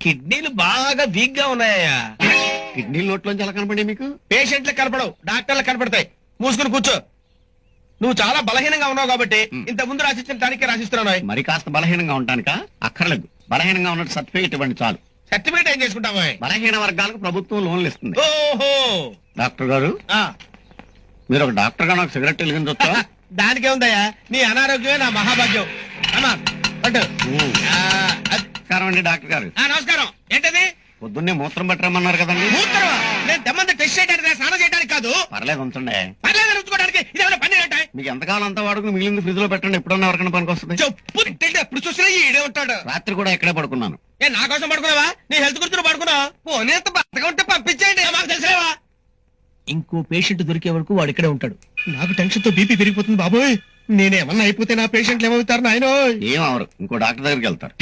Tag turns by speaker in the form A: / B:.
A: కిడ్నీలు బాగా వీక్ గా ఉన్నాయా?
B: కిడ్నీల నోట్లోంచి ఎలా కనపడి మీకు?
A: పేషెంట్లకు కనపడవు, డాక్టర్లకు కనపడతాయి. మూసుకుని కూర్చో. నువ్వు చాలా బలహీనంగా ఉన్నావు కాబట్టి ఇంత ముందు రాసిచ్చిన టానికే రాసిస్తున్నావు.
B: మరి కాస్త బలహీనంగా ఉంటానికా? అక్కర్లేదు, బలహీనంగా ఉన్నట్టు సర్టిఫికేట్ ఇవ్వండి చాలు.
A: సర్టిఫికేట్ ఏం చేసుకుంటావా?
B: బలహీన వర్గాలకు ప్రభుత్వం లోన్లు ఇస్తుంది.
A: ఓహో,
B: డాక్టర్ గారు, మీరు ఒక డాక్టర్ గా నాకు సిగరెట్ వెలిగించొచ్చా?
A: దానికే ఉందయ్యా, నీ అనారోగ్యమే నా మహాభాగ్యం. అమ్మా పట్టు.
B: నమస్కారం అండి డాక్టర్ గారు.
A: నమస్కారం. ఏంటది?
B: పొద్దున్నే మూత్రం పట్టరమ్మన్నారు కదండి.
A: మూత్రమా? నేను దమ్మంతా టెస్ట్ చేయడానికి, స్నానం చేయడానికి కాదు.
B: పర్లేదు ఉంచండి.
A: పర్లేదు ఉంచుకోవడానికి. ఇదేమైనా పని ఏంటా?
B: మీకు ఎంతకాలం అంతా వాడుకుని మిగిలింది ఫ్రిడ్జ్ లో పెట్టండి, ఎప్పుడన్నా ఎవరికైనా పనికి వస్తుంది.
A: చెప్పు తింటే ఎప్పుడు చూసినా ఈడే ఉంటాడు.
B: రాత్రి కూడా ఇక్కడే పడుకున్నాను.
A: ఏ నా కోసం పడుకున్నావా? నీ హెల్త్ గురించి పడుకున్నావా? పోనీ ఎంత బతగా ఉంటే పంపించేయండి, మాకు తెలిసేవా? ఇంకో పేషెంట్ దొరికే వరకు వాడు ఇక్కడే ఉంటాడు. నాకు టెన్షన్ తో బీపీ పెరిగిపోతుంది బాబోయ్. నేనేమన్నా అయిపోతే నా పేషెంట్లు ఏమవుతారు నాయనో?
B: ఏం అవరు, ఇంకో డాక్టర్ దగ్గరికి వెళ్తారు.